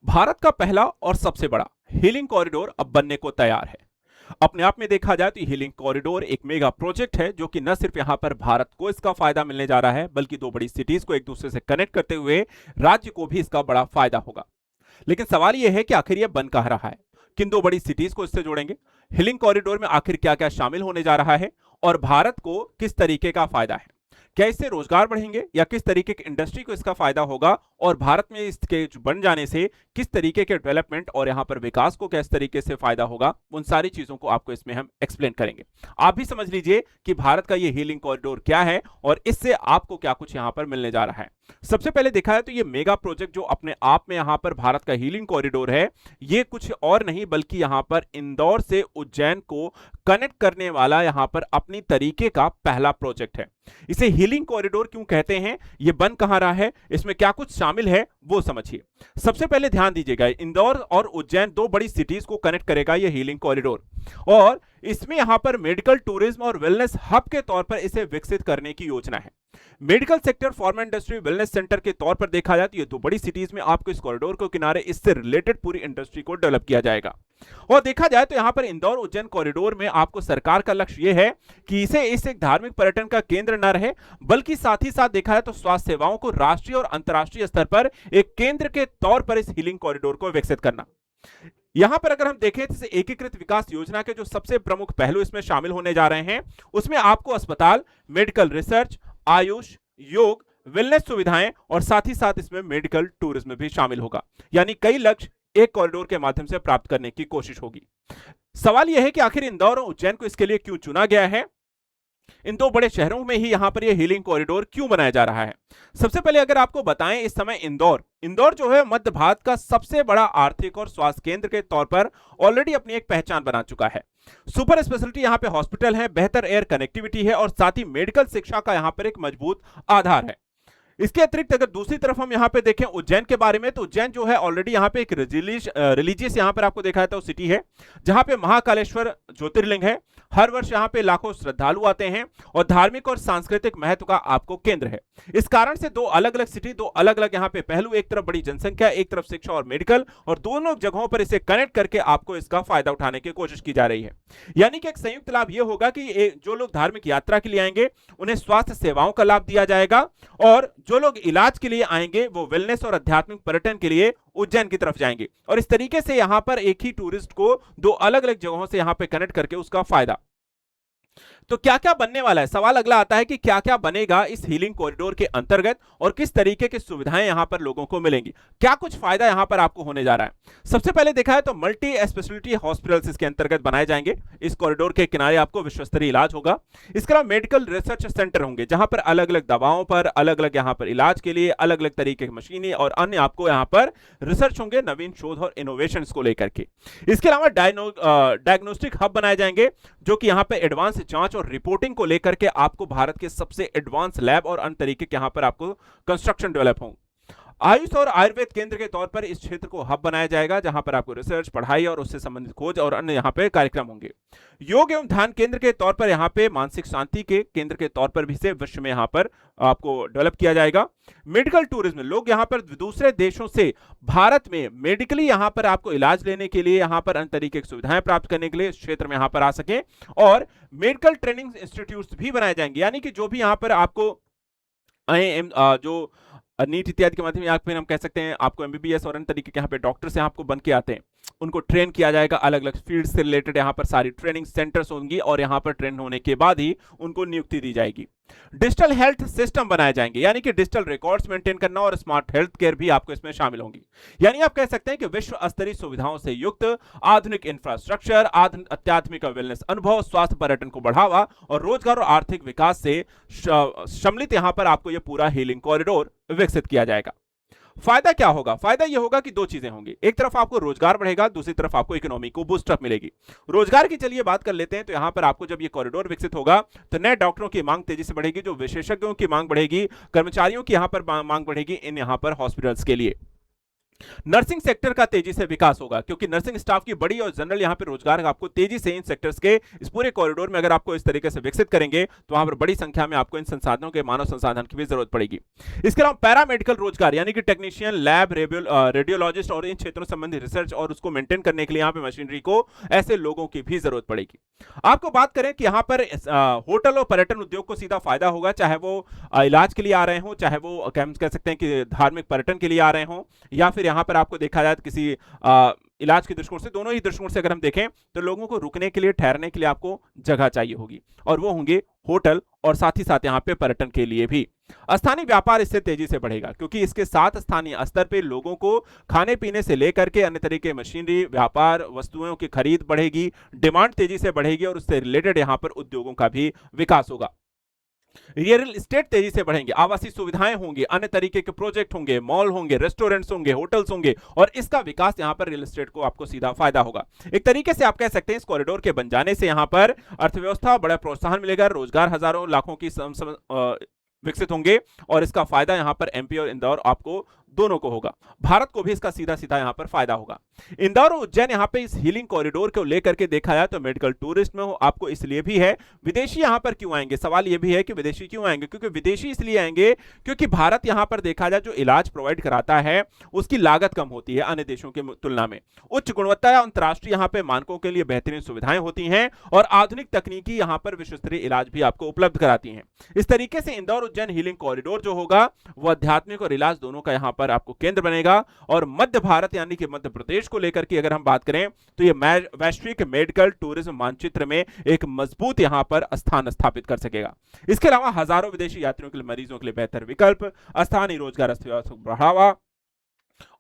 भारत का पहला और सबसे बड़ा हीलिंग कॉरिडोर अब बनने को तैयार है। अपने आप में देखा जाए तो हीलिंग कॉरिडोर एक मेगा प्रोजेक्ट है जो कि न सिर्फ यहां पर भारत को इसका फायदा मिलने जा रहा है, बल्कि दो बड़ी सिटीज को एक दूसरे से कनेक्ट करते हुए राज्य को भी इसका बड़ा फायदा होगा। लेकिन सवाल यह है कि आखिर यह बन कहां रहा है, किन दो बड़ी सिटीज को इससे जोड़ेंगे, हीलिंग कॉरिडोर में आखिर क्या क्या शामिल होने जा रहा है और भारत को किस तरीके का फायदा है, क्या इससे रोजगार बढ़ेंगे या किस तरीके की इंडस्ट्री को इसका फायदा होगा, और भारत में इसके बन जाने से किस तरीके के डेवलपमेंट और यहां पर विकास को किस तरीके से फायदा होगा, उन सारी चीजों को आपको इसमें हम एक्सप्लेन करेंगे। आप भी समझ लीजिए कि भारत का ये हीलिंग कॉरिडोर क्या है और इससे आपको क्या कुछ यहां पर मिलने जा रहा है। सबसे पहले देखा है तो ये मेगा प्रोजेक्ट जो अपने आप में यहां पर भारत का हीलिंग कॉरिडोर है, ये कुछ और नहीं बल्कि यहां पर इंदौर से उज्जैन को कनेक्ट करने वाला यहां पर अपनी तरीके का पहला प्रोजेक्ट है। इसे हीलिंग कॉरिडोर क्यों कहते हैं, ये बन कहां रहा है, इसमें क्या कुछ शामिल है, वो समझिए। सबसे पहले ध्यान दीजिएगा, इंदौर और उज्जैन दो बड़ी सिटीज को कनेक्ट करेगा ये हीलिंग कॉरिडोर, और इसमें यहां पर मेडिकल टूरिज्म और वेलनेस हब के तौर पर इसे विकसित करने की योजना है। Medical sector, pharma industry, wellness centre के तौर पर देखा जाए तो ये दो बड़ी सिटीज में आपको इस कॉरिडोर के किनारे इससे रिलेटेड पूरी इंडस्ट्री को डेवलप किया जाएगा। और देखा जाए तो यहां पर इंदौर उज्जैन कॉरिडोर में आपको सरकार का लक्ष्य यह है कि इसे एक धार्मिक पर्यटन का केंद्र न रहे, बल्कि साथ ही साथ देखा जाए तो स्वास्थ्य सेवाओं को राष्ट्रीय और अंतर्राष्ट्रीय स्तर पर एक केंद्र के तौर पर इस हीलिंग कॉरिडोर को विकसित करना। यहां पर अगर हम देखें तो एकीकृत विकास योजना के जो सबसे प्रमुख पहलू इसमें शामिल होने जा रहे हैं, उसमें आपको अस्पताल, मेडिकल रिसर्च, आयुष, योग, वेलनेस सुविधाएं और साथ ही साथ इसमें मेडिकल टूरिज्म भी शामिल होगा। यानी कई लक्ष्य एक कॉरिडोर के माध्यम से प्राप्त करने की कोशिश होगी। सवाल यह है कि आखिर इंदौर और उज्जैन को इसके लिए क्यों चुना गया है, इन दो बड़े शहरों में ही यहां पर यह हीलिंग कॉरिडोर क्यों बनाया जा रहा है। सबसे पहले अगर आपको बताएं, इस समय इंदौर जो है मध्य भारत का सबसे बड़ा आर्थिक और स्वास्थ्य केंद्र के तौर पर ऑलरेडी अपनी एक पहचान बना चुका है। सुपर स्पेशलिटी यहां पे हॉस्पिटल है, बेहतर एयर कनेक्टिविटी है और साथ ही मेडिकल शिक्षा का यहां पर एक मजबूत आधार है। इसके अतिरिक्त अगर दूसरी तरफ हम यहां पे देखें उज्जैन के बारे में, तो उज्जैन जो है ऑलरेडी यहां पे एक रिलीजियस यहां पर आपको देखा जाता है सिटी है, जहां पे महाकालेश्वर ज्योतिर्लिंग है। हर वर्ष यहां पे लाखों श्रद्धालु आते हैं और धार्मिक और सांस्कृतिक महत्व का आपको केंद्र है। इस कारण से दो अलग अलग सिटी, दो अलग अलग यहां पे पहलू, एक तरफ बड़ी जनसंख्या, एक तरफ शिक्षा और मेडिकल, और दोनों जगहों पर इसे कनेक्ट करके आपको इसका फायदा उठाने की कोशिश की जा रही है। यानी कि एक संयुक्त लाभ यह होगा कि जो लोग धार्मिक यात्रा के लिए आएंगे उन्हें स्वास्थ्य सेवाओं का लाभ दिया जाएगा, और जो लोग इलाज के लिए आएंगे वो वेलनेस और आध्यात्मिक पर्यटन के लिए उज्जैन की तरफ जाएंगे। और इस तरीके से यहां पर एक ही टूरिस्ट को दो अलग अलग जगहों से यहां पे कनेक्ट करके उसका फायदा। तो क्या क्या बनने वाला है, सवाल अगला आता है कि क्या क्या बनेगा इस हीलिंग कॉरिडोर के अंतर्गत और किस तरीके की सुविधाएं यहां पर लोगों को मिलेंगी, क्या कुछ फायदा यहां पर आपको होने जा रहा है। सबसे पहले देखा है तो मल्टी स्पेशलिटी हॉस्पिटल्स इसके अंतर्गत बनाए जाएंगे। इस कॉरिडोर के किनारे आपको विश्वस्तरीय इलाज होगा। इसके अलावा मेडिकल रिसर्च सेंटर होंगे, जहां पर अलग अलग दवाओं पर, अलग अलग यहां पर इलाज के लिए अलग अलग तरीके की मशीनें और अन्य आपको यहां पर रिसर्च होंगे, नवीन शोध और इनोवेशन को लेकर के। इसके अलावा डायग्नोस्टिक हब बनाए जाएंगे, जो कि यहां पर एडवांस जांच और रिपोर्टिंग को लेकर के आपको भारत के सबसे एडवांस लैब और अन्य तरीके के यहां पर आपको कंस्ट्रक्शन डेवलप होंगे। आयुष और आयुर्वेद केंद्र के तौर पर इस क्षेत्र को हब बनाया जाएगा, जहां पर आपको रिसर्च, पढ़ाई और उससे संबंधित खोज और अन्य यहां पे कार्यक्रम होंगे। योग एवं ध्यान केंद्र के तौर पर यहां पे मानसिक शांति के केंद्र के तौर पर भी से विश्व में यहां पर आपको डेवलप किया जाएगा। मेडिकल टूरिज्म, लोग यहां पर दूसरे देशों से भारत में मेडिकली यहां पर आपको इलाज लेने के लिए, यहां पर अन्य तरीके की सुविधाएं प्राप्त करने के लिए इस क्षेत्र में यहां पर आ सके। और मेडिकल ट्रेनिंग इंस्टीट्यूट भी बनाए जाएंगे, यानी कि जो भी यहां पर आपको IIM जो नीट इत्यादि के माध्यम, या फिर हम कह सकते हैं आपको MBBS और अन्य तरीके के यहाँ पे डॉक्टर्स यहाँ आपको बन के आते हैं, उनको ट्रेन किया जाएगा। अलग अलग फील्ड से रिलेटेड यहाँ पर सारी ट्रेनिंग सेंटर्स होंगी और यहाँ पर ट्रेन होने के बाद ही उनको नियुक्ति दी जाएगी। डिजिटल हेल्थ सिस्टम बनाए जाएंगे, यानी कि डिजिटल रिकॉर्ड्स मेंटेन करना और स्मार्ट हेल्थ केयर भी आपको इसमें शामिल होंगी। यानी आप कह सकते हैं कि विश्व स्तरीय सुविधाओं से युक्त आधुनिक इंफ्रास्ट्रक्चर, अत्याधुनिक वेलनेस अनुभव, स्वास्थ्य पर्यटन को बढ़ावा और रोजगार और आर्थिक विकास से सम्मिलित यहां पर आपको यह पूरा हीलिंग कॉरिडोर विकसित किया जाएगा। फायदा क्या होगा, फायदा यह होगा कि दो चीजें होंगी, एक तरफ आपको रोजगार बढ़ेगा, दूसरी तरफ आपको इकोनॉमी को बूस्टअप मिलेगी। रोजगार की चलिए बात कर लेते हैं, तो यहां पर आपको जब ये कॉरिडोर विकसित होगा तो नए डॉक्टरों की मांग तेजी से बढ़ेगी, जो विशेषज्ञों की मांग बढ़ेगी, कर्मचारियों की यहां पर मांग बढ़ेगी इन यहां पर हॉस्पिटल्स के लिए। नर्सिंग सेक्टर का तेजी से विकास होगा क्योंकि नर्सिंग स्टाफ की बड़ी और जनरल यहां पर रोजगार आपको तेजी से इन सेक्टर्स के इस पूरे कॉरिडोर में अगर आपको इस तरीके से विकसित करेंगे तो वहां पर बड़ी संख्या में आपको इन संसाधनों के मानव संसाधन की भी जरूरत पड़ेगी। इसके अलावा पैरामेडिकल रोजगार यानी कि टेक्नीशियन, लैब, रेडियोलॉजिस्ट और इन क्षेत्रों संबंधी रिसर्च और उसको मेंटेन करने के लिए यहां पर मशीनरी को ऐसे लोगों की भी जरूरत पड़ेगी। आपको बात करें कि यहां पर होटल और पर्यटन उद्योग को सीधा फायदा होगा, चाहे वो इलाज के लिए आ रहे हो, चाहे वो कह सकते हैं कि धार्मिक पर्यटन के लिए आ रहे हो, या फिर यहां पर आपको देखा जाए किसी इलाज के दृष्टिकोण से, दोनों ही दृष्टिकोण से अगर हम देखें तो लोगों को रुकने के लिए, ठहरने के लिए आपको जगह चाहिए होगी और वो होंगे होटल और साथ ही साथ यहाँ पे पर्यटन के लिए भी। स्थानीय व्यापार इससे तेजी से बढ़ेगा क्योंकि इसके साथ स्थानीय स्तर पे लोगों को खाने पीने से लेकर के अन्य तरीके मशीनरी, व्यापार, वस्तुओं की खरीद बढ़ेगी, डिमांड तेजी से बढ़ेगी और उससे रिलेटेड यहाँ पर उद्योगों का भी विकास होगा। रियल एस्टेट तेजी से बढ़ेंगे, आवासीय सुविधाएं होंगी, अन्य तरीके के प्रोजेक्ट होंगे, मॉल होंगे, रेस्टोरेंट्स होंगे, होटल्स होंगे और इसका विकास यहां पर रियल एस्टेट को आपको सीधा फायदा होगा। एक तरीके से आप कह सकते हैं इस कॉरिडोर के बन जाने से यहां पर अर्थव्यवस्था बड़ा प्रोत्साहन मिलेगा, रोजगार हजारों लाखों की विकसित होंगे और इसका फायदा यहां पर एमपी और इंदौर आपको दोनों को होगा। भारत को भी इसका सीधा सीधा यहां पर फायदा होगा। इंदौर और उज्जैन यहां पे इस हीलिंग कॉरिडोर को लेकर के देखा जाए तो मेडिकल टूरिस्ट में आपको इसलिए भी है, विदेशी यहां पर क्यों आएंगे? सवाल यह भी है कि विदेशी क्यों आएंगे, क्योंकि विदेशी इसलिए आएंगे क्योंकि भारत यहां पर देखा जाए जो इलाज प्रोवाइड कराता है उसकी लागत कम होती है अन्य देशों की तुलना में, उच्च गुणवत्ता या अंतरराष्ट्रीय यहां पे मानकों के लिए बेहतरीन सुविधाएं होती हैं और आधुनिक तकनीकी यहां पर विश्व स्तरीय इलाज भी आपको उपलब्ध कराती हैं। इस तरीके से इंदौर उज्जैन हीलिंग कॉरिडोर जो होगा वो आध्यात्मिक और इलाज दोनों का यहां पर आपको केंद्र बनेगा और मध्य भारत यानी कि मध्य प्रदेश को लेकर के अगर हम बात करें तो ये वैश्विक मेडिकल टूरिज्म मानचित्र में एक मजबूत यहां पर स्थान स्थापित कर सकेगा। इसके अलावा हजारों विदेशी यात्रियों के लिए, मरीजों के लिए बेहतर विकल्प, स्थानीय रोजगार अर्थव्यवस्था को बढ़ावा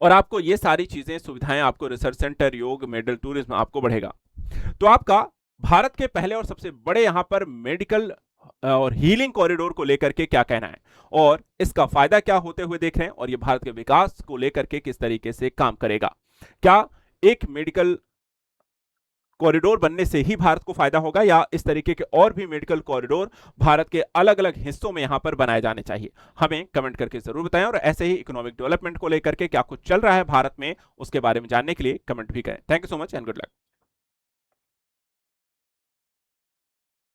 और आपको ये सारी चीजें, सुविधाएं आपको, रिसर्च सेंटर, योग, मेडिकल टूरिज्म आपको बढ़ेगा। तो आपका भारत के पहले और सबसे बड़े यहां पर मेडिकल और हीलिंग कॉरिडोर को लेकर के क्या कहना है और इसका फायदा क्या होते हुए देख रहे हैं और ये भारत के विकास को लेकर के किस तरीके से काम करेगा? क्या एक मेडिकल कॉरिडोर बनने से ही भारत को फायदा होगा या इस तरीके के और भी मेडिकल कॉरिडोर भारत के अलग अलग हिस्सों में यहां पर बनाए जाने चाहिए? हमें कमेंट करके जरूर बताएं और ऐसे ही इकोनॉमिक डेवलपमेंट को लेकर के क्या कुछ चल रहा है भारत में उसके बारे में जानने के लिए कमेंट भी करें। Thank you so much and good luck.